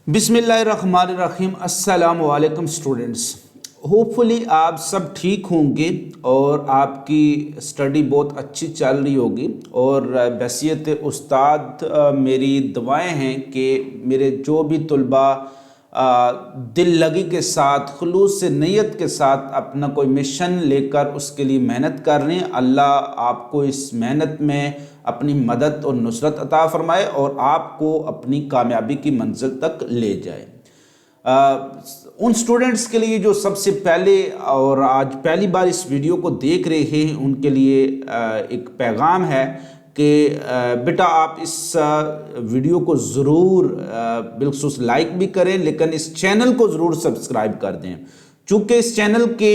बिस्मिल्लाहिर्रहमानिर्रहीम। अस्सलाम वालेकुम स्टूडेंट्स। होपफुली आप सब ठीक होंगे और आपकी स्टडी बहुत अच्छी चल रही होगी। और बहसीत उस्ताद मेरी दुआएं हैं कि मेरे जो भी तलबा दिल लगी के साथ खुलूस से नीयत के साथ अपना कोई मिशन लेकर उसके लिए मेहनत कर रहे हैं, अल्लाह आपको इस मेहनत में अपनी मदद और नुसरत अता फरमाए और आपको अपनी कामयाबी की मंजिल तक ले जाए। उन स्टूडेंट्स के लिए जो सबसे पहले और आज पहली बार इस वीडियो को देख रहे हैं उनके लिए एक पैगाम है कि बेटा आप इस वीडियो को ज़रूर बिलखुसूस लाइक भी करें, लेकिन इस चैनल को ज़रूर सब्सक्राइब कर दें, चूँकि इस चैनल के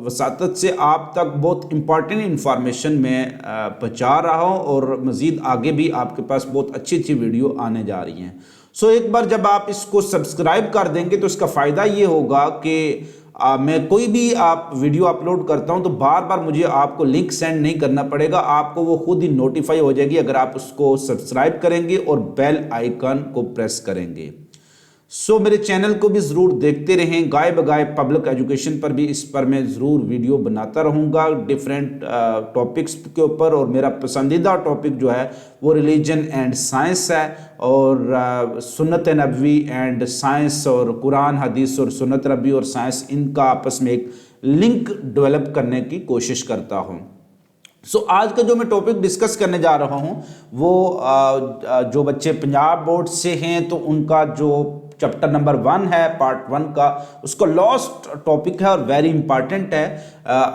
वसातत से आप तक बहुत इम्पॉर्टेंट इंफॉर्मेशन मैं पहुँचा रहा हूँ और मज़ीद आगे भी आपके पास बहुत अच्छी अच्छी वीडियो आने जा रही हैं। सो एक बार जब आप इसको सब्सक्राइब कर देंगे तो इसका फ़ायदा ये होगा कि मैं कोई भी आप वीडियो अपलोड करता हूं तो बार बार मुझे आपको लिंक सेंड नहीं करना पड़ेगा, आपको वो खुद ही नोटिफाई हो जाएगी अगर आप उसको सब्सक्राइब करेंगे और बेल आइकन को प्रेस करेंगे। सो मेरे चैनल को भी ज़रूर देखते रहें। गाय बगाए पब्लिक एजुकेशन पर भी इस पर मैं ज़रूर वीडियो बनाता रहूँगा डिफरेंट टॉपिक्स के ऊपर, और मेरा पसंदीदा टॉपिक जो है वो रिलीजन एंड साइंस है और सुन्नत नबवी एंड साइंस और कुरान हदीस और सुन्नत नबवी और साइंस, इनका आपस में एक लिंक डेवलप करने की कोशिश करता हूँ। सो आज का जो मैं टॉपिक डिस्कस करने जा रहा हूँ वो जो बच्चे पंजाब बोर्ड से हैं तो उनका जो चैप्टर नंबर 1 है पार्ट 1 का, उसका लास्ट टॉपिक है और वेरी इंपॉर्टेंट है।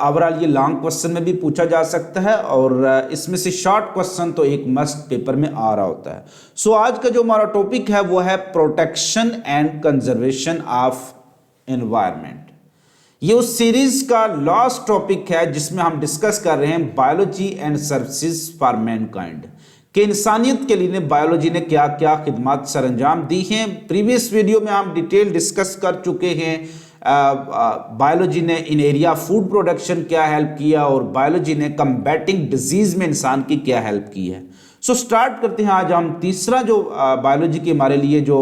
ओवरऑल ये लॉन्ग क्वेश्चन में भी पूछा जा सकता है और इसमें से शॉर्ट क्वेश्चन तो एक मस्ट पेपर में आ रहा होता है। सो आज का जो हमारा टॉपिक है वो है protection and conservation of environment. ये उस सीरीज का लास्ट टॉपिक है जिसमें हम डिस्कस कर रहे हैं biology and services for Mankind, कि इंसानियत के लिए बायोलॉजी ने क्या क्या खिदमत सरअंजाम दी हैं। प्रीवियस वीडियो में हम डिटेल डिस्कस कर चुके हैं बायोलॉजी ने इन एरिया फूड प्रोडक्शन क्या हेल्प किया और बायोलॉजी ने कम्बैटिंग डिजीज में इंसान की क्या हेल्प की है। सो स्टार्ट करते हैं। आज हम तीसरा जो बायोलॉजी की हमारे लिए जो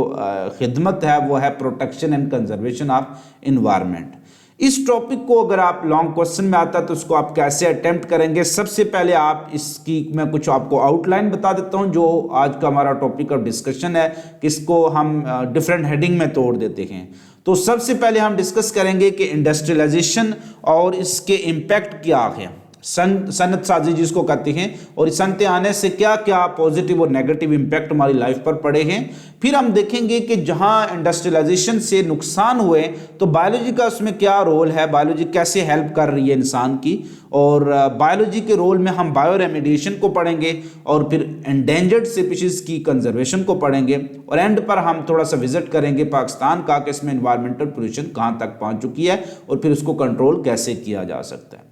खिदमत है वो है protection and conservation of environment. इस टॉपिक को अगर आप लॉन्ग क्वेश्चन में आता है तो उसको आप कैसे अटेम्प्ट करेंगे, सबसे पहले आप इसकी मैं कुछ आपको आउटलाइन बता देता हूं जो आज का हमारा टॉपिक ऑफ डिस्कशन है, कि इसको हम डिफरेंट हेडिंग में तोड़ देते हैं। तो सबसे पहले हम डिस्कस करेंगे कि इंडस्ट्रियलाइजेशन और इसके इम्पैक्ट क्या है, सनत साजी जिसको कहते हैं, और इस सनतें आने से क्या क्या पॉजिटिव और नेगेटिव इम्पैक्ट हमारी लाइफ पर पड़े हैं। फिर हम देखेंगे कि जहां इंडस्ट्रियलाइजेशन से नुकसान हुए तो बायोलॉजी का उसमें क्या रोल है, बायोलॉजी कैसे हेल्प कर रही है इंसान की, और बायोलॉजी के रोल में हम बायो रेमेडिएशन को पढ़ेंगे और फिर एंडेंजर्ड स्पीशीज की कंजर्वेशन को पढ़ेंगे, और एंड पर हम थोड़ा सा विजिट करेंगे पाकिस्तान का कि इसमें एनवायरमेंटल पोल्यूशन कहां तक पहुंच चुकी है और फिर उसको कंट्रोल कैसे किया जा सकता है।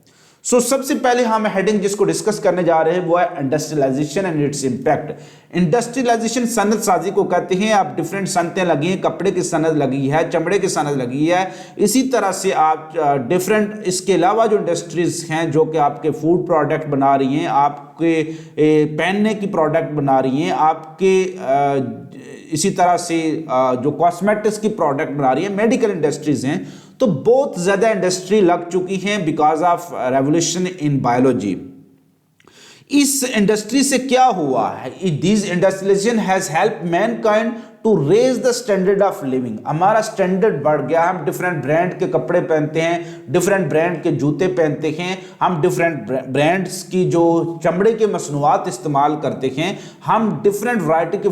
सो सबसे पहले हम हेडिंग जिसको डिस्कस करने जा रहे हैं वो है industrialization and its impact. Industrialization सनत साजी को कहते हैं। आप डिफरेंट सनतें लगी हैं, कपड़े की सनत लगी है, चमड़े की सनत लगी है, इसी तरह से आप डिफरेंट इसके अलावा जो इंडस्ट्रीज हैं जो कि आपके फूड प्रोडक्ट बना रही हैं, आपके पहनने की प्रोडक्ट बना रही हैं, आपके इसी तरह से जो कॉस्मेटिक्स की प्रोडक्ट बना रही है, मेडिकल इंडस्ट्रीज हैं, तो बहुत ज़्यादा इंडस्ट्री लग चुकी हैं because of revolution in biology. इस इंडस्ट्री से क्या हुआ है, this industrialization has help mankind to raise the standard of living. हमारा स्टैंडर्ड बढ़ गया, हम डिफरेंट ब्रांड के कपड़े पहनते हैं, डिफरेंट ब्रांड के जूते पहनते हैं, हम डिफरेंट ब्रांड्स की जो चमड़े के मसनूआत इस्तेमाल करते हैं, हम डिफरेंट वैरायटी के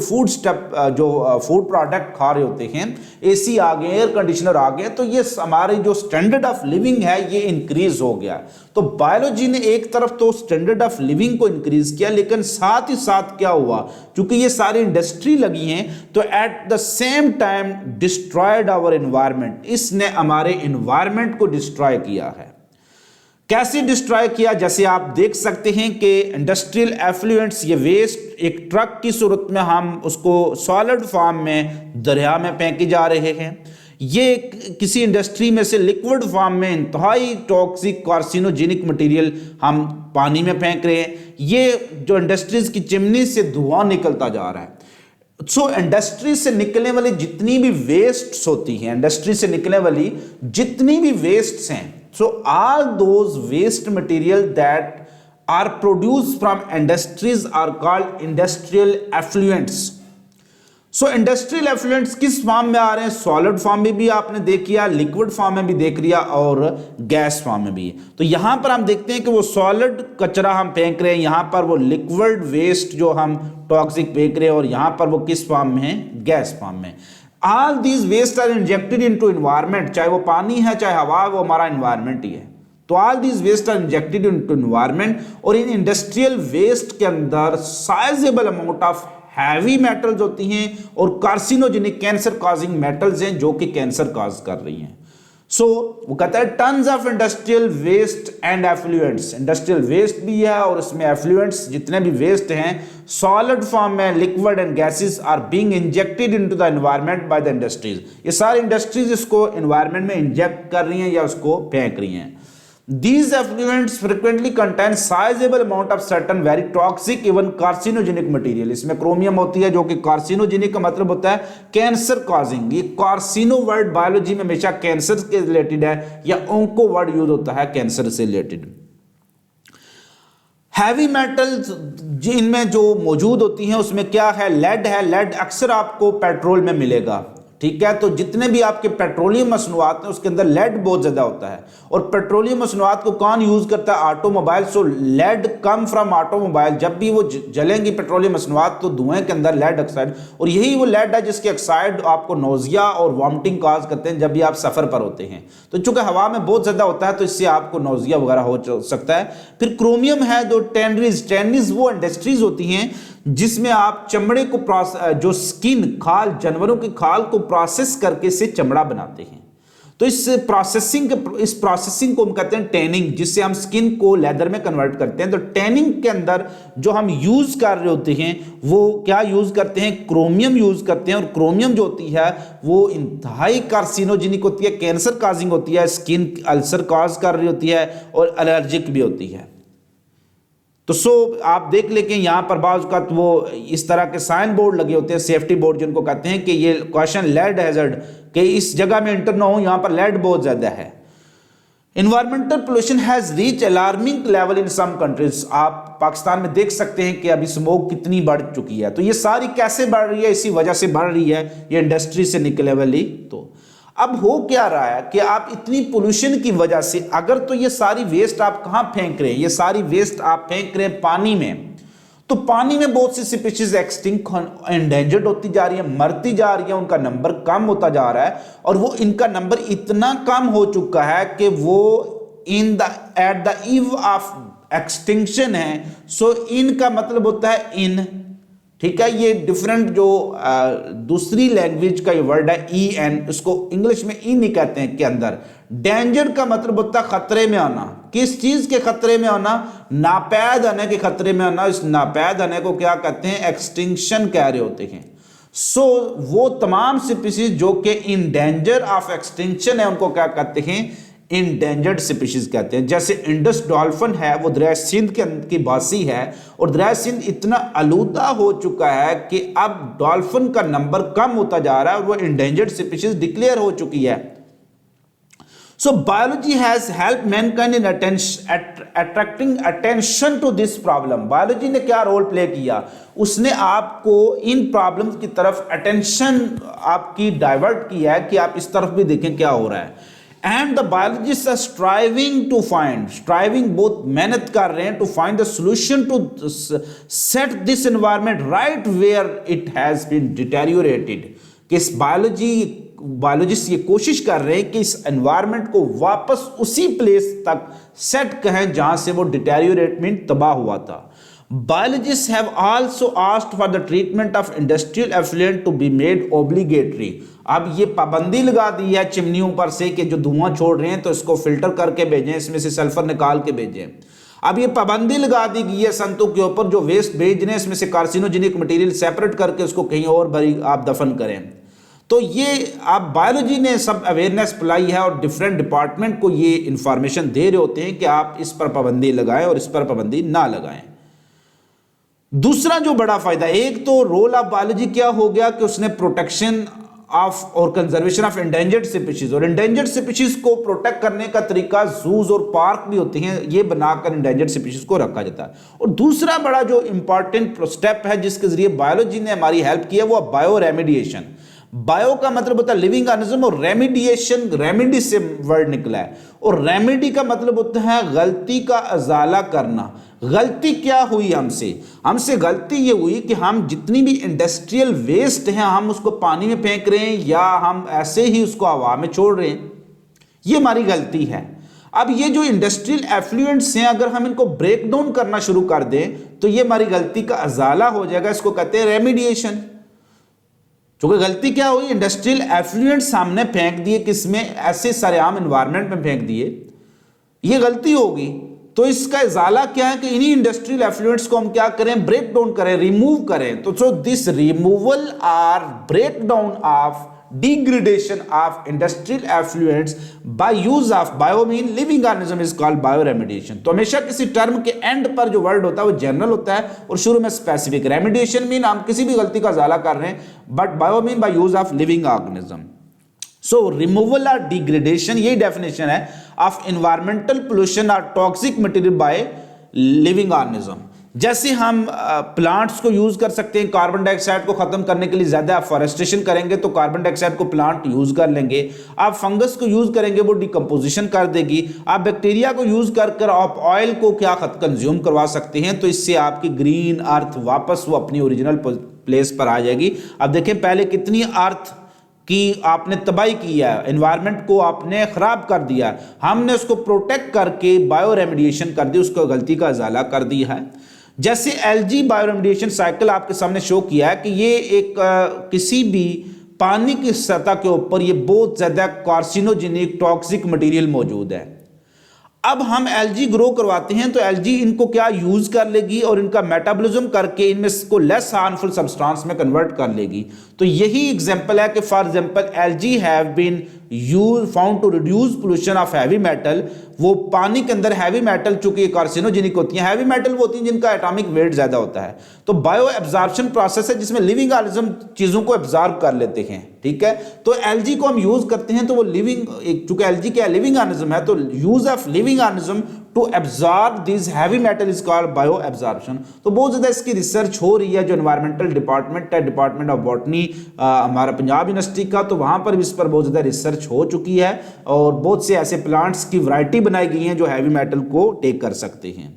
जो फूड प्रोडक्ट खा रहे होते हैं, एसी आ गए, एयर कंडीशनर आ गए, तो ये हमारी जो स्टैंडर्ड ऑफ लिविंग है ये इंक्रीज हो गया। तो बायोलॉजी ने एक तरफ तो स्टैंडर्ड ऑफ लिविंग को इंक्रीज किया, लेकिन साथ ही साथ क्या हुआ, क्योंकि ये सारी इंडस्ट्री लगी हैं तो at the same time destroyed our environment, इसने हमारे एनवायरनमेंट को डिस्ट्रॉय किया है। कैसे डिस्ट्रॉय किया, जैसे आप देख सकते हैं कि इंडस्ट्रियल एफ्लुएंट्स, ये वेस्ट एक ट्रक की सूरत में हम उसको सॉलिड फॉर्म में दरिया में फेंके जा रहे हैं, ये किसी इंडस्ट्री में से लिक्विड फॉर्म में इंतहाई टॉक्सिक कार्सिनोजेनिक मटेरियल हम पानी में फेंक रहे हैं, ये जो इंडस्ट्रीज की चिमनी से धुआं निकलता जा रहा है। सो इंडस्ट्री से निकलने वाली जितनी भी वेस्ट्स होती हैं, इंडस्ट्री से निकलने वाली जितनी भी वेस्ट्स हैं, so all those waste material that are produce from industries are called industrial effluents. So industrial effluents किस फॉर्म में आ रहे हैं? सॉलिड फॉर्म में भी आपने देख लिया, लिक्विड फॉर्म में भी देख लिया और गैस फॉर्म में भी। तो यहां पर हम देखते हैं कि वो सॉलिड कचरा हम फेंक रहे हैं, यहां पर वो लिक्विड वेस्ट जो हम टॉक्सिक फेंक रहे हैं, और यहां पर वो किस फॉर्म में है? गैस फॉर्म में। All these waste are injected into environment, चाहे वो पानी है चाहे हवा, वो हमारा एनवायरनमेंट ही है। तो all these waste are injected into environment, और इन इंडस्ट्रियल वेस्ट के अंदर sizable amount of heavy metals होती हैं और कार्सिनोजेनिक कैंसर कॉजिंग मेटल्स हैं जो कि कैंसर कॉज कर रही हैं। सो वो कहता है tons of industrial waste and effluents, industrial waste भी है और इसमें एफ्लुएंट्स जितने भी वेस्ट हैं सॉलिड फॉर्म में, liquid and gases are being injected into the environment by the industries. ये सारी इंडस्ट्रीज इसको एनवायरनमेंट में इंजेक्ट कर रही हैं या उसको फेंक रही हैं। These effluents frequently contain sizable amount of certain very toxic even carcinogenic material। इसमें क्रोमियम होती है जो कि कार्सिनोजेनिक का मतलब होता है कैंसर कॉजिंग। ये कार्सिनो वर्ड बायोलॉजी में हमेशा कैंसर के रिलेटेड है, या ओंको वर्ड यूज होता है कैंसर से रिलेटेड। हैवी मेटल्स जिनमें जो मौजूद होती हैं उसमें क्या है? लेड है। लेड अक्सर आपको पेट्रोल में मिलेगा, ठीक है। तो जितने भी आपके पेट्रोलियम मसनूआत हैं उसके अंदर लेड बहुत ज्यादा होता है, और पेट्रोलियम मसनूआत को कौन यूज करता है? Automobile. So lead come from automobile. जब भी वो जलेंगी पेट्रोलियम मसनूआत तो धुएं के अंदर लेड ऑक्साइड, और यही वो लेड है जिसके ऑक्साइड आपको नोजिया और वॉमिटिंग कॉज करते हैं जब भी आप सफर पर होते हैं। तो चूंकि हवा में बहुत ज्यादा होता है तो इससे आपको नोजिया वगैरह हो सकता है। फिर क्रोमियम है जो टैनिन्स वो इंडस्ट्रीज होती हैं जिसमें आप चमड़े को जो स्किन, खाल, जानवरों की खाल को प्रोसेस करके इससे चमड़ा बनाते हैं। तो इस प्रोसेसिंग को हम कहते हैं टैनिंग, जिससे हम स्किन को लेदर में कन्वर्ट करते हैं। तो टैनिंग के अंदर जो हम यूज कर रहे होते हैं वो क्या यूज करते हैं? क्रोमियम यूज करते हैं, और क्रोमियम जो होती है वो इंतहाई कार्सिनोजेनिक होती है, कैंसर कॉजिंग होती है, स्किन अल्सर कॉज कर रही होती है और एलर्जिक भी होती है। तो आप देख लें यहां पर बाज़ का वो इस तरह के साइन बोर्ड लगे होते हैं, सेफ्टी बोर्ड जिनको कहते हैं कि ये क्वेश्चन लेड हैजर्ड, कि इस जगह में इंटर ना हो, यहां पर लेड बहुत ज्यादा है। Environmental pollution has reach alarming level in some countries. आप पाकिस्तान में देख सकते हैं कि अभी स्मोक कितनी बढ़ चुकी है। तो ये सारी कैसे बढ़ रही है? इसी वजह से बढ़ रही है, ये इंडस्ट्री से निकले वाली। तो अब हो क्या रहा है कि आप इतनी पोल्यूशन की वजह से, अगर तो ये सारी वेस्ट आप कहां फेंक रहे हैं? ये सारी वेस्ट आप फेंक रहे हैं पानी में। तो पानी में बहुत सी स्पीशीज एक्सटिंक्ट, एंडेंजर्ड होती जा रही है, मरती जा रही है, उनका नंबर कम होता जा रहा है, और वो इनका नंबर इतना कम हो चुका है कि वो at the eve of extinction है। सो इनका मतलब होता है इन, ठीक है। ये डिफरेंट जो दूसरी लैंग्वेज का ये वर्ड है ई एन, इसको इंग्लिश में ई नहीं कहते हैं के अंदर। डेंजर का मतलब होता है खतरे में आना। किस चीज के खतरे में आना? नापैद आने के खतरे में आना। इस नापैद आने को क्या कहते हैं? एक्सटिंक्शन कह रहे होते हैं। सो वो तमाम स्पीशीज जो कि इन डेंजर ऑफ एक्सटिंक्शन है उनको क्या कहते हैं? इंडेंजर्ड स्पीशीज कहते हैं। जैसे इंडस डॉल्फिन है, वो दरिया सिंध की बासी है, और दरिया सिंध इतना आलूदा हो चुका है कि अब डॉल्फिन का नंबर कम होता जा रहा है और वो इंडेंजर्ड स्पीशीज डिक्लेयर हो चुकी है। So biology has help mankind in attracting attention to this problem. Biology ने क्या रोल प्ले किया? उसने आपको इन प्रॉब्लम्स की तरफ अटेंशन आपकी डाइवर्ट किया है कि आप इस तरफ भी देखें क्या हो रहा है। And the biologists are striving बहुत मेहनत कर रहे हैं to find a solution to set this environment right where it has been deteriorated। कि इस बायोलॉजिस्ट ये कोशिश कर रहे हैं कि इस एनवायरनमेंट को वापस उसी प्लेस तक सेट करें जहां से वो डिटेरियोरेटमेंट तबाह हुआ था। Biologists have also asked for the treatment of industrial effluent to be made obligatory। अब ये पाबंदी लगा दी है चिमनियों पर से कि जो धुआं छोड़ रहे हैं तो इसको फिल्टर करके भेजें, इसमें से सल्फर निकाल के भेजें। अब ये पाबंदी लगा दी गई है संतों के ऊपर जो वेस्ट भेज रहे हैं, इसमें से कार्सिनोजेनिक मटेरियल सेपरेट करके उसको कहीं और भरी आप दफन करें। तो ये आप बायोलॉजी ने सब अवेयरनेस फैलाई है और डिफरेंट डिपार्टमेंट को ये इंफॉर्मेशन दे रहे होते हैं कि आप इस पर पाबंदी लगाएं और इस पर पाबंदी ना लगाएं। दूसरा जो बड़ा फायदा, एक तो रोल ऑफ बायोलॉजी क्या हो गया कि उसने प्रोटेक्शन ऑफ और कंजर्वेशन ऑफ एंडेंजर्ड स्पीशीज, और एंडेंजर्ड स्पीशीज को प्रोटेक्ट करने का तरीका जूज और पार्क भी होते हैं, ये बनाकर एंडेंजर्ड स्पीशीज को रखा जाता है। और दूसरा बड़ा जो इंपॉर्टेंट स्टेप है जिसके जरिए बायोलॉजी ने हमारी हेल्प की है वो बायो रेमिडिएशन। बायो का मतलब होता है लिविंग ऑर्गेनिज्म, और रेमिडिएशन रेमिडी से वर्ड निकला है, और रेमिडी का मतलब होता है गलती का अजाला करना। गलती क्या हुई हमसे गलती ये हुई कि हम जितनी भी इंडस्ट्रियल वेस्ट है हम उसको पानी में फेंक रहे हैं या हम ऐसे ही उसको हवा में छोड़ रहे हैं, ये हमारी गलती है। अब ये जो इंडस्ट्रियल एफ्लुएंट्स हैं अगर हम इनको ब्रेक डाउन करना शुरू कर दें तो ये हमारी गलती का अजाला हो जाएगा, इसको कहते हैं रेमिडिएशन। क्योंकि गलती क्या हुई, इंडस्ट्रियल एफ्लुएंट्स हमने फेंक दिए, किसमें, ऐसे सरेआम एनवायरनमेंट में फेंक दिए, ये गलती होगी। तो इसका इजाला क्या है कि इन्हीं इंडस्ट्रियल एफ्लुएंट्स को हम क्या करें, ब्रेक डाउन करें, रिमूव करें। तो so this removal or break down of degradation of industrial effluents by use of bio mean living organism is called bioremediation। तो हमेशा किसी टर्म के एंड पर जो वर्ड होता है वो जनरल होता है और शुरू में स्पेसिफिक। रेमिडिएशन मीन हम किसी भी गलती का इजाला कर रहे हैं, but bio mean by use of living organism. So removal और डिग्रेडेशन, यही डेफिनेशन है ऑफ एनवायरमेंटल पोल्यूशन और toxic material by living organism. जैसे हम प्लांट्स को यूज कर सकते हैं, कार्बन डाइऑक्साइड को खत्म करने के लिए ज्यादा फॉरेस्टेशन करेंगे तो कार्बन डाइऑक्साइड को प्लांट यूज कर लेंगे। आप फंगस को यूज करेंगे वो डिकम्पोजिशन कर देगी। आप बैक्टीरिया को यूज कर आप ऑयल को क्या कंज्यूम करवा सकते हैं, तो इससे आपकी ग्रीन अर्थ वापस वो अपनी ओरिजिनल प्लेस पर आ जाएगी। अब देखें पहले कितनी अर्थ कि आपने तबाही की है, एनवायरनमेंट को आपने खराब कर दिया, हमने उसको प्रोटेक्ट करके बायो रेमिडिएशन कर दी, उसको गलती का इजाला कर दिया है। जैसे एलजी बायो रेमिडिएशन साइकिल आपके सामने शो किया है कि ये एक किसी भी पानी की सतह के ऊपर ये बहुत ज्यादा कार्सिनोजेनिक टॉक्सिक मटेरियल मौजूद है। अब हम एलजी ग्रो करवाते हैं तो एलजी इनको क्या यूज कर लेगी और इनका मेटाबॉलिज्म करके इनमें को लेस हार्मफुल सब्सटेंस में कन्वर्ट कर लेगी। तो यही एग्जांपल है कि for example algae have been use found to reduce pollution of heavy metal. वो पानी के अंदर हैवी मेटल चूंकि कार्सिनोजेनिक होती हैं, हैवी मेटल वो होती हैं जिनका एटॉमिक वेट ज्यादा होता है। तो बायो एब्जॉर्प्शन प्रोसेस है जिसमें लिविंग ऑर्गेनिज्म चीजों को एब्जॉर्ब कर लेते हैं, ठीक है। तो एलजी को हम यूज करते हैं तो वो लिविंग, चूंकि एलजी क्या लिविंग ऑर्गेनिज्म है, तो use of living organism to absorb this heavy metal is called bio absorption. तो बहुत ज्यादा इसकी रिसर्च हो रही है। जो एनवायरमेंटल डिपार्टमेंट है, डिपार्टमेंट ऑफ बॉटनी हमारा पंजाब यूनिवर्सिटी का, तो वहां पर भी इस पर बहुत ज्यादा रिसर्च हो चुकी है और बहुत से ऐसे प्लांट्स की वैरायटी बनाई गई हैं जो हैवी मेटल को टेक कर सकते हैं।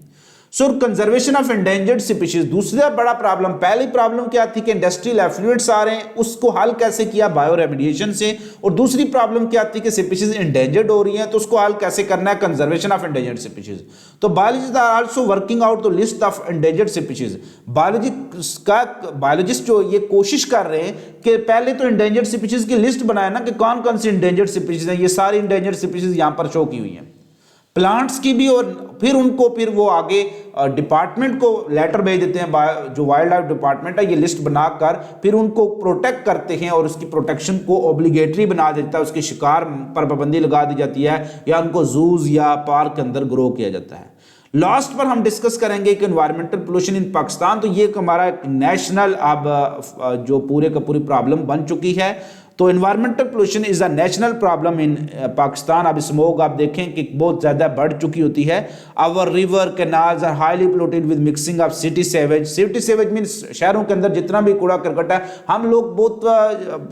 सो कंजर्वेशन ऑफ एंडेंजर्ड स्पीशीज, दूसरा बड़ा प्रॉब्लम, पहली प्रॉब्लम क्या थी कि इंडस्ट्रियल एफ्लुएंट्स आ रहे हैं, उसको हल कैसे किया, बायो रेमिडिएशन से। और दूसरी प्रॉब्लम क्या थी कि स्पीशीज एंडेंजर्ड हो रही हैं, तो उसको हल कैसे करना है, कंजर्वेशन ऑफ एंडेंजर्ड स्पीशीज। तो biologist are also working out the list of endangered species. Biologist जो ये कोशिश कर रहे हैं कि पहले तो एंडेंजर्ड स्पीशीज की लिस्ट बनाए ना कि कौन कौन सी एंडेंजर्ड स्पीशीज है। ये सारी एंडेंजर्ड स्पीशीज यहां पर शो की हुई हैं, प्लांट्स की भी, और फिर वो आगे डिपार्टमेंट को लेटर भेज देते हैं, जो वाइल्ड लाइफ डिपार्टमेंट है, ये लिस्ट बनाकर फिर उनको प्रोटेक्ट करते हैं और उसकी प्रोटेक्शन को ऑब्लिगेटरी बना देता है, उसके शिकार पर पाबंदी लगा दी जाती है या उनको जूज या पार्क के अंदर ग्रो किया जाता है। लास्ट पर हम डिस्कस करेंगे कि एनवायरमेंटल पोल्यूशन इन पाकिस्तान। तो ये हमारा एक नेशनल अब जो पूरे का पूरी प्रॉब्लम बन चुकी है। तो environmental pollution is a national problem in Pakistan. अब स्मोक आप देखें कि बहुत ज़्यादा बढ़ चुकी होती है। Our river canals are highly polluted with mixing of city sewage. City sewage mean शहरों के अंदर जितना भी कूड़ा करकट है, हम लोग बहुत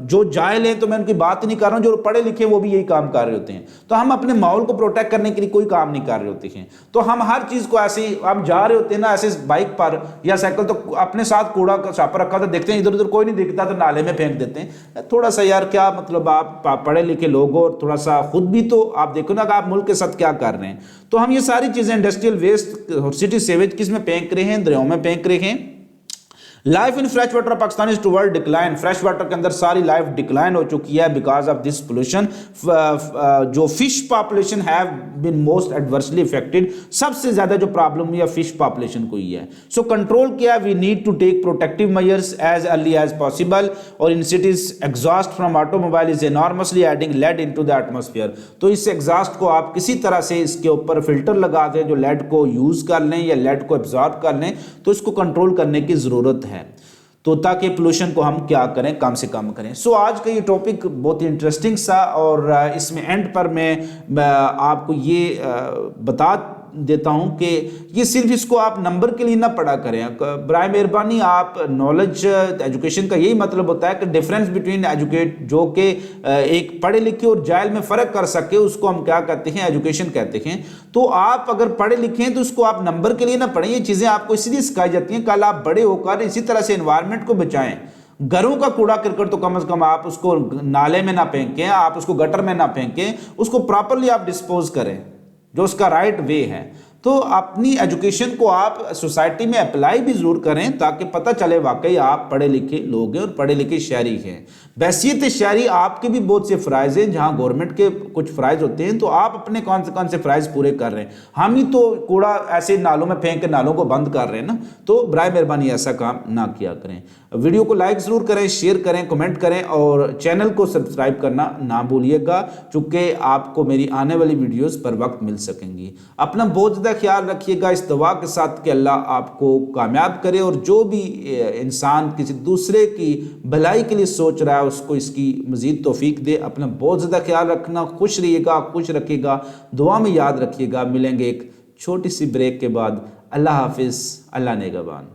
जो जाहिल हैं, तो मैं उनकी बात नहीं कर रहा हूँ, जो पढ़े लिखे वो भी यही काम कर रहे होते हैं। तो हम अपने माहौल को प्रोटेक्ट करने के लिए कोई काम नहीं कर रहे होते हैं। तो हम हर चीज़ को ऐसे ही हम जा रहे होते हैं ना, ऐसे बाइक पर या साइकिल, तो अपने साथ कूड़ा छापा रखा था, देखते हैं इधर उधर कोई नहीं दिखता तो नाले में फेंक देते हैं। थोड़ा सा यार क्या मतलब, आप पढ़े लिखे लोग हो, थोड़ा सा खुद भी तो आप देखो ना कि आप मुल्क के साथ क्या कर रहे हैं। तो हम ये सारी चीजें इंडस्ट्रियल वेस्ट और सिटी सेवेज किस में फेंक रहे हैं, दरियाओं में फेंक रहे हैं। Life in fresh water Pakistan is toward decline. Fresh water के अंदर सारी लाइफ डिक्लाइन हो चुकी है बिकॉज ऑफ दिस पोल्यूशन। जो fish population have been most adversely affected, सबसे ज्यादा जो प्रॉब्लम हुई है फिश पॉपुलेशन को ही है। सो कंट्रोल किया, we need to take protective measures as early as possible. और in cities exhaust from automobile is enormously adding lead into the atmosphere. तो इस एग्जॉस्ट को आप किसी तरह से इसके ऊपर फिल्टर लगा दें जो लेड को यूज कर लें या लेड को एब्जॉर्ब कर लें, तो इसको कंट्रोल करने की जरूरत है। तो ताकि पोल्यूशन को हम क्या करें, कम से कम करें। सो आज का ये टॉपिक बहुत ही इंटरेस्टिंग सा, और इसमें एंड पर मैं आपको ये बता देता हूं कि ये सिर्फ इसको आप नंबर के लिए ना पढ़ा करें। बराए मेहरबानी आप नॉलेज एजुकेशन का यही मतलब होता है कि डिफरेंस बिटवीन एजुकेट, जो कि एक पढ़े लिखे और जाहिल में फ़र्क कर सके, उसको हम क्या कहते हैं, एजुकेशन कहते हैं। तो आप अगर पढ़े लिखे हैं तो उसको आप नंबर के लिए ना पढ़ें। ये चीज़ें आपको इसलिए सिखाई जाती हैं, कल आप बड़े होकर इसी तरह से एनवायरनमेंट को बचाएं। घरों का कूड़ा करकट तो कम से कम आप उसको नाले में ना फेंकें, आप उसको गटर में ना फेंकें, उसको प्रॉपरली आप डिस्पोज करें जो उसका राइट वे है। तो अपनी एजुकेशन को आप सोसाइटी में अप्लाई भी जरूर करें ताकि पता चले वाकई आप पढ़े लिखे लोग हैं और पढ़े लिखे शहरी हैं। बैसियत शहरी आपके भी बहुत से फ़राइज़ हैं, जहां गवर्नमेंट के कुछ फ़राइज़ होते हैं, तो आप अपने कौन से फ़राइज़ पूरे कर रहे हैं। हम ही तो कूड़ा ऐसे नालों में फेंक के नालों को बंद कर रहे हैं ना। तो बराए मेहरबानी ऐसा काम ना किया करें। वीडियो को लाइक ज़रूर करें, शेयर करें, कमेंट करें और चैनल को सब्सक्राइब करना ना भूलिएगा, चूँकि आपको मेरी आने वाली वीडियोज़ पर वक्त मिल सकेंगी। अपना बहुत ज़्यादा ख्याल रखिएगा इस दुआ के साथ कि अल्लाह आपको कामयाब करे, और जो भी इंसान किसी दूसरे की भलाई के लिए सोच रहा है उसको इसकी मज़ीद तौफीक दे। अपना बहुत ज़्यादा ख्याल रखना, खुश रहिएगा, खुश रखिएगा, दुआ में याद रखिएगा। मिलेंगे एक छोटी सी ब्रेक के बाद। अल्लाह हाफिज़, अल्लाह नेगहबान।